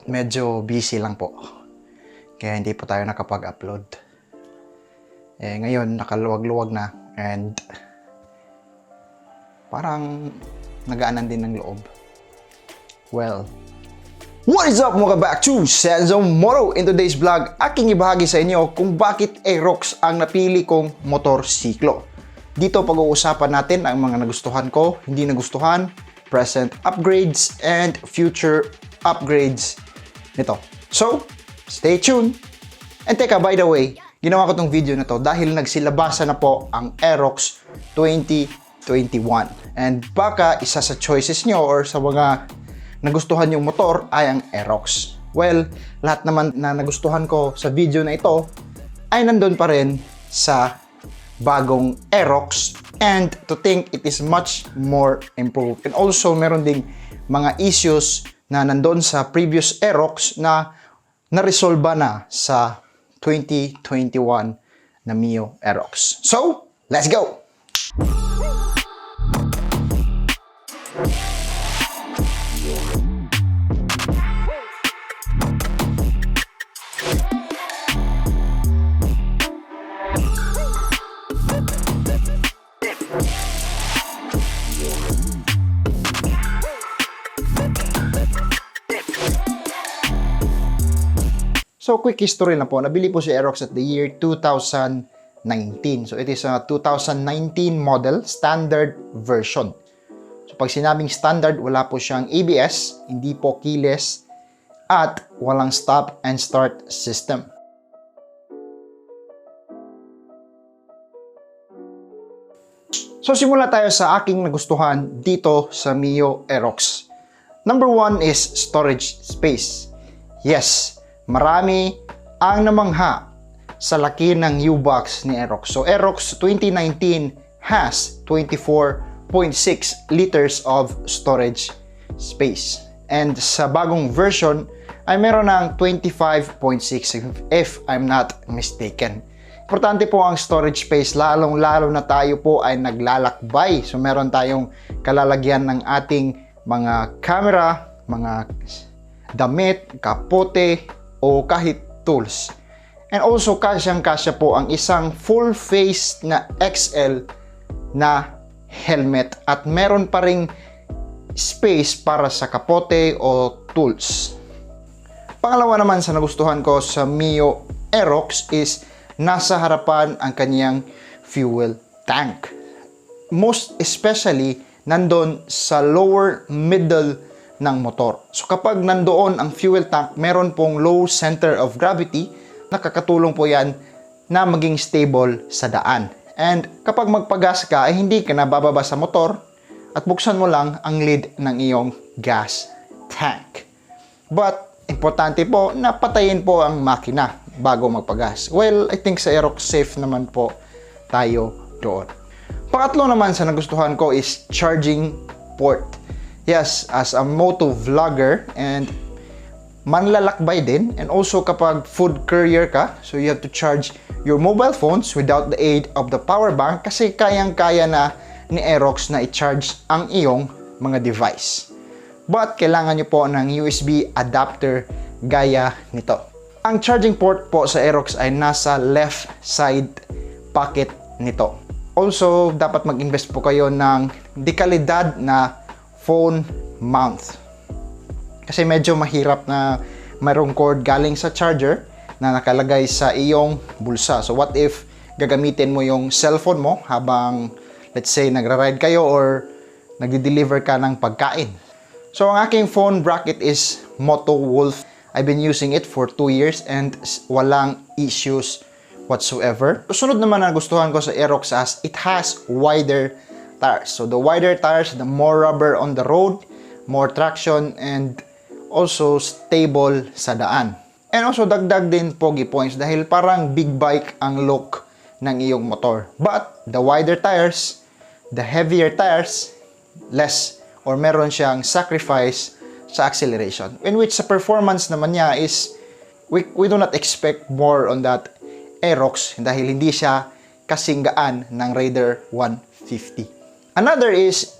medyo busy lang po. Kaya hindi po tayo nakapag-upload. Ngayon, nakaluwag-luwag na and parang nagaanan din ng loob. Well, what is up mga back to Senzo Moto? In today's vlog, aking ibahagi sa inyo kung bakit Aerox ang napili kong motorsiklo. Dito pag-uusapan natin ang mga nagustuhan ko, hindi nagustuhan, present upgrades, and future upgrades nito. So, stay tuned! And teka, by the way, ginawa ko tong video na to dahil nagsilabasa na po ang Aerox 2021. And baka isa sa choices nyo or sa mga nagustuhan yung motor ay ang Aerox. Well, lahat naman na nagustuhan ko sa video na ito ay nandun pa rin sa bagong Aerox, and to think it is much more improved. And also, meron ding mga issues na nandun sa previous Aerox na naresolba na sa 2021 na Mio Aerox. So, let's go! So, quick history lang po. Nabili po si Aerox at the year 2019. So, it is a 2019 model, standard version. So, pag sinabing standard, wala po siyang ABS, hindi po keyless, at walang stop and start system. So, simula tayo sa aking nagustuhan dito sa Mio Aerox. Number 1 is storage space. Yes, marami ang namangha sa laki ng U-Box ni Aerox. So, Aerox 2019 has 24.6 liters of storage space. And sa bagong version, ay meron ng 25.6 if I'm not mistaken. Importante po ang storage space, lalong-lalo na tayo po ay naglalakbay. So, meron tayong kalalagyan ng ating mga camera, mga damit, kapote, o kahit tools. And also, kasyang-kasya po ang isang full-face na XL na helmet. At meron pa ring space para sa kapote o tools. Pangalawa naman sa nagustuhan ko sa Mio Aerox is nasa harapan ang kanyang fuel tank. Most especially, nandun sa lower middle ng motor. So kapag nandoon ang fuel tank, meron pong low center of gravity, nakakatulong po yan na maging stable sa daan. And kapag magpagas ka, ay hindi ka na bababa sa motor at buksan mo lang ang lid ng iyong gas tank. But importante po na patayin po ang makina bago magpagas. Well, I think sa Aerox safe naman po tayo doon. Pangatlo naman sa nagustuhan ko is charging port. Yes, as a moto vlogger and manlalakbay din, and also kapag food courier ka, so you have to charge your mobile phones without the aid of the power bank kasi kayang-kaya na ni Aerox na i-charge ang iyong mga device. But kailangan nyo po ng USB adapter gaya nito. Ang charging port po sa Aerox ay nasa left side pocket nito. Also, dapat mag-invest po kayo ng dekalidad na phone mount. Kasi medyo mahirap na mayroong cord galing sa charger na nakalagay sa iyong bulsa. So what if gagamitin mo yung cellphone mo habang, let's say, nagra-ride kayo or nagde-deliver ka ng pagkain. So ang aking phone bracket is Moto Wolf. I've been using it for 2 years and walang issues whatsoever. Sunod naman na gustuhan ko sa Aerox as it has wider tires. So the wider tires, the more rubber on the road, more traction, and also stable sa daan. And also dagdag din pogi points dahil parang big bike ang look ng iyong motor. But the wider tires, the heavier tires, less or meron siyang sacrifice sa acceleration. In which sa performance naman niya is we do not expect more on that Aerox dahil hindi siya kasing gaan ng Raider 150. Another is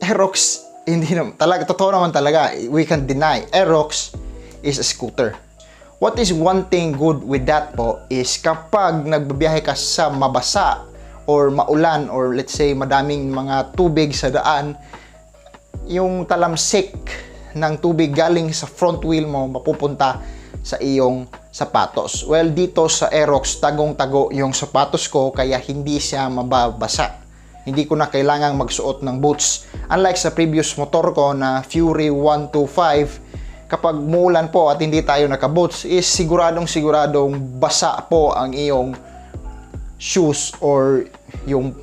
Aerox, hindi naman talaga, totoo naman talaga, we can deny Aerox is a scooter. What is one thing good with that po is kapag nagbabiyahe ka sa mabasa or maulan or let's say madaming mga tubig sa daan, yung talamsik ng tubig galing sa front wheel mo mapupunta sa iyong sapatos. Well, dito sa Aerox, tagong-tago yung sapatos ko kaya hindi siya mababasa. Hindi ko na kailangang magsuot ng boots. Unlike sa previous motor ko na Fury 125, kapag muulan po at hindi tayo naka-boots, is siguradong basa po ang iyong shoes or yung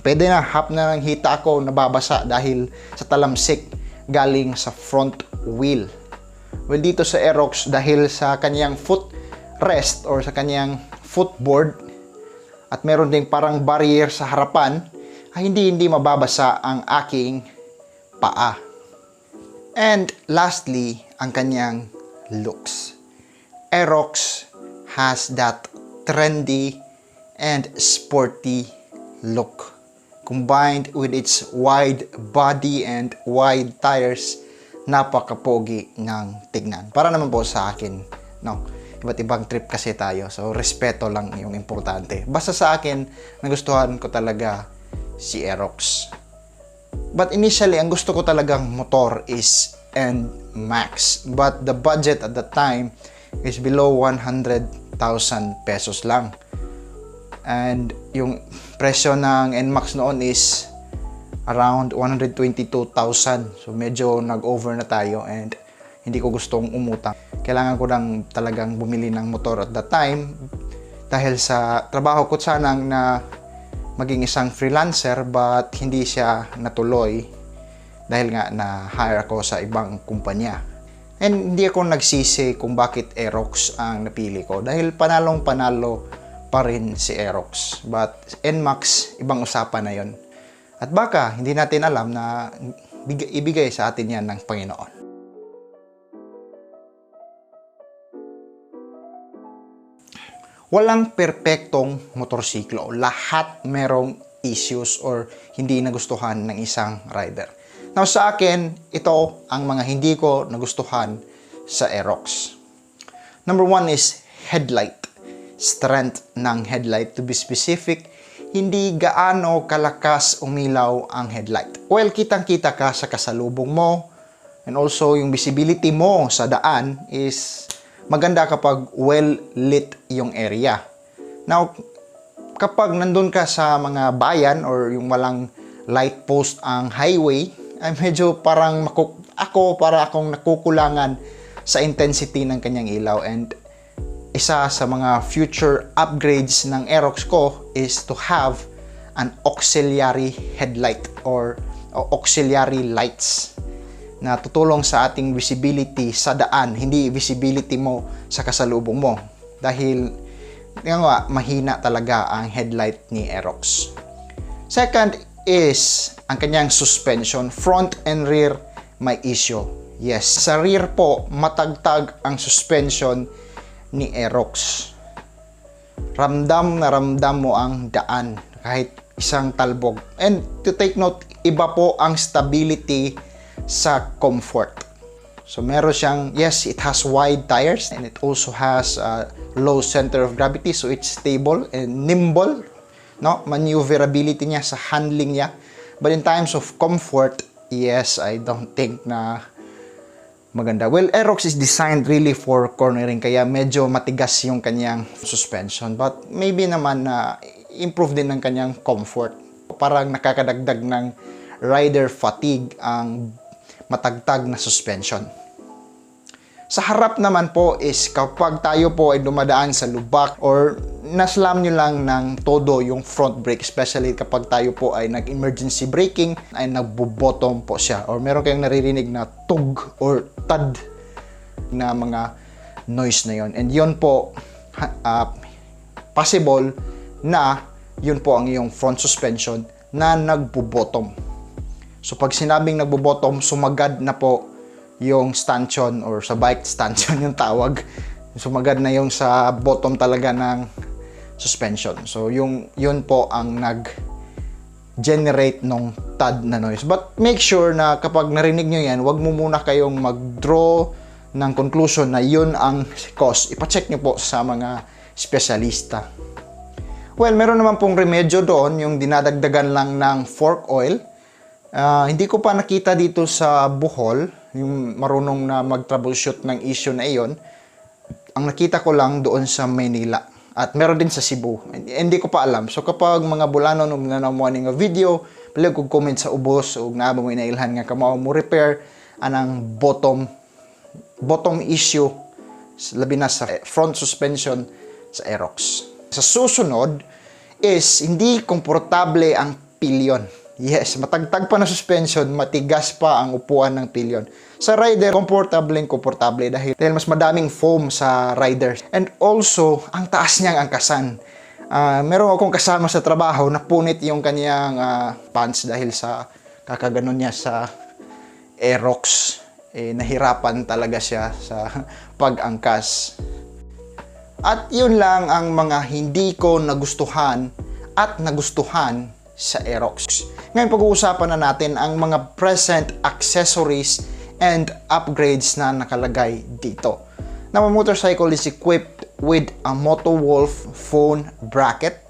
pwede na half na ng hita ko nababasa dahil sa talamsik galing sa front wheel. Well, dito sa Aerox, dahil sa kanyang footrest or sa kanyang footboard at meron ding parang barrier sa harapan, ay hindi mababasa ang aking paa. And lastly, ang kanyang looks. Aerox has that trendy and sporty look. Combined with its wide body and wide tires, napakapogi ng tignan. Para naman po sa akin, no? Iba't ibang trip kasi tayo. So, respeto lang yung importante. Basta sa akin, nagustuhan ko talaga si Aerox. But initially, ang gusto ko talagang motor is NMAX. But the budget at the time is below 100,000 pesos lang. And yung presyo ng NMAX noon is around 122,000. So medyo nag-over na tayo and hindi ko gustong umutang. Kailangan ko lang talagang bumili ng motor at that time dahil sa trabaho ko sanang na maging isang freelancer but hindi siya natuloy dahil nga na-hire ako sa ibang kumpanya. And hindi ako nagsisi kung bakit Aerox ang napili ko dahil panalong-panalo pa rin si Aerox. But NMAX, ibang usapan na yon. At baka hindi natin alam na ibigay sa atin yan ng Panginoon. Walang perpektong motorsiklo. Lahat merong issues or hindi nagustuhan ng isang rider. Now sa akin, ito ang mga hindi ko nagustuhan sa Aerox. Number 1 is headlight. Strength ng headlight. To be specific, hindi gaano kalakas umilaw ang headlight. Well, kitang-kita ka sa kasalubong mo and also yung visibility mo sa daan is maganda kapag well-lit yung area. Now, kapag nandun ka sa mga bayan or yung walang light post ang highway, ay medyo parang para akong nakukulangan sa intensity ng kanyang ilaw. And isa sa mga future upgrades ng Aerox ko is to have an auxiliary headlight or auxiliary lights na tutulong sa ating visibility sa daan, hindi visibility mo sa kasalubong mo. Dahil mahina talaga ang headlight ni Aerox. Second is ang kanyang suspension. Front and rear may issue. Yes, sa rear po, matagtag ang suspension ni Aerox. Ramdam na ramdam mo ang daan kahit isang talbog. And to take note, iba po ang stability sa comfort. So meron siyang, yes, it has wide tires and it also has a low center of gravity, so it's stable and nimble, no? Maneuverability niya sa handling niya. But in times of comfort, yes, I don't think na maganda. Well, Aerox is designed really for cornering, kaya medyo matigas yung kanyang suspension. But maybe naman na improve din ng kanyang comfort. Parang nakakadagdag ng rider fatigue ang matagtag na suspension. Sa harap naman po is kapag tayo po ay dumadaan sa lubak or naslam nyo lang ng todo yung front brake, especially kapag tayo po ay nag-emergency braking, ay nagbo-bottom po siya or meron kayong naririnig na tug or tad na mga noise na yon. And yun po possible na yun po ang iyong front suspension na nagbo-bottom. So pag sinabing nagbo-bottom, sumagad na po yung stanchion or sa bike stanchion yung tawag. Sumagad na yung sa bottom talaga ng suspension. So yun po ang nag-generate ng tad na noise. But make sure na kapag narinig nyo yan, wag mo muna kayong mag-draw ng conclusion na yun ang cause, ipacheck nyo po sa mga espesyalista. Well, meron naman pong remedyo doon, yung dinadagdagan lang ng fork oil. Hindi ko pa nakita dito sa Bohol, yung marunong na mag-troubleshoot ng issue na iyon. Ang nakita ko lang doon sa Manila. At meron din sa Cebu. Hindi ko pa alam. So kapag mga bulanon o nanamuan nga video, pala kong comment sa ubos o naaba mo inailhan nga kamao mo repair anang bottom issue labi na sa front suspension sa Aerox. Sa susunod is hindi komportable ang pillion. Yes, matagtag pa na suspension, matigas pa ang upuan ng pillion. Sa rider, komportable dahil mas madaming foam sa rider. And also, ang taas niyang angkasan. Meron akong kasama sa trabaho na punit yung kanyang pants dahil sa kakaganon niya sa Aerox. Nahirapan talaga siya sa pag-angkas. At yun lang ang mga hindi ko nagustuhan at nagustuhan sa Aerox. Ngayon pag-uusapan na natin ang mga present accessories and upgrades na nakalagay dito. Now, a motorcycle is equipped with a Motowolf phone bracket.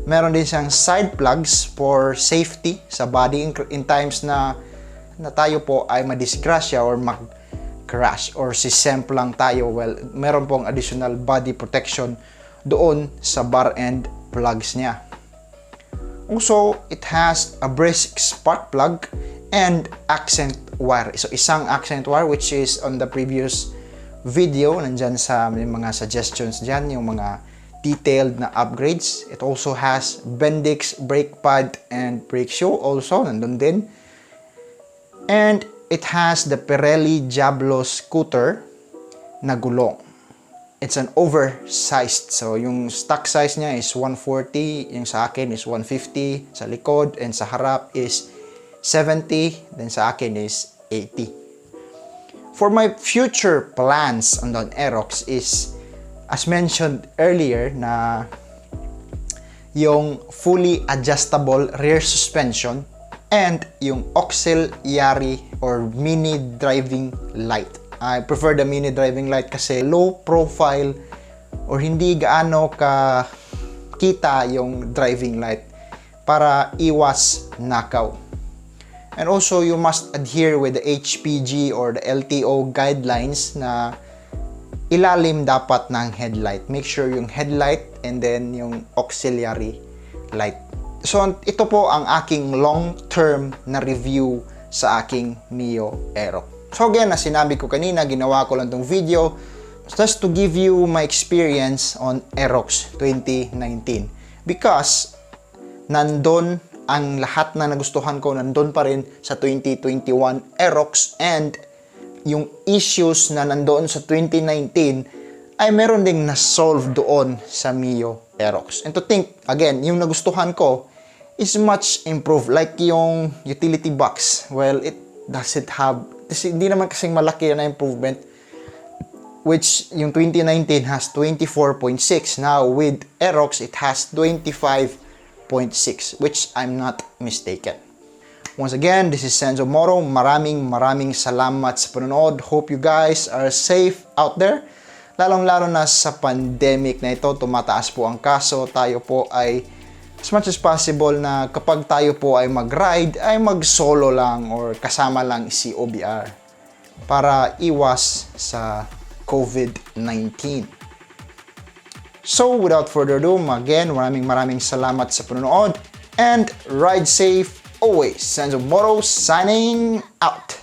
Meron din siyang side plugs for safety sa body in times na tayo po ay madisgrasya or mag-crash or sisemp lang tayo. Well, meron pong additional body protection doon sa bar end plugs niya. Also, it has a brisk spark plug and accent wire. So, isang accent wire which is on the previous video. Nandyan sa may mga suggestions dyan, yung mga detailed na upgrades. It also has Bendix brake pad and brake shoe also. Nandun din. And it has the Pirelli Diablo scooter na gulong. It's an oversized. So, yung stock size niya is 140. Yung sa akin is 150. Sa likod and sa harap is 70. Then sa akin is 80. For my future plans on the Aerox is, as mentioned earlier, na yung fully adjustable rear suspension and yung auxiliary or mini driving light. I prefer the mini driving light kasi low profile or hindi gaano ka kita yung driving light para iwas nakaw. And also, you must adhere with the HPG or the LTO guidelines na ilalim dapat ng headlight. Make sure yung headlight and then yung auxiliary light. So, ito po ang aking long-term na review sa aking Mio Aerox. So again, na sinabi ko kanina, ginawa ko lang tong video just to give you my experience on Aerox 2019. Because nandun ang lahat na nagustuhan ko, nandun pa rin sa 2021 Aerox, and yung issues na nandoon sa 2019 ay meron ding na-solve doon sa Mio Aerox. And to think, again, yung nagustuhan ko is much improved. Like yung utility box, well, it doesn't have, kasi hindi naman kasing malaki na improvement, which yung 2019 has 24.6. Now with Aerox, it has 25.6, which I'm not mistaken. Once again, this is Senzo Moro. Maraming salamat sa panonood. Hope you guys are safe out there. Lalong-lalo na sa pandemic na ito, tumataas po ang kaso. Tayo po ay as much as possible na kapag tayo po ay mag-ride, ay mag-solo lang or kasama lang si OBR para iwas sa COVID-19. So, without further ado, again, maraming salamat sa panonood and ride safe always. Senzo Moro signing out.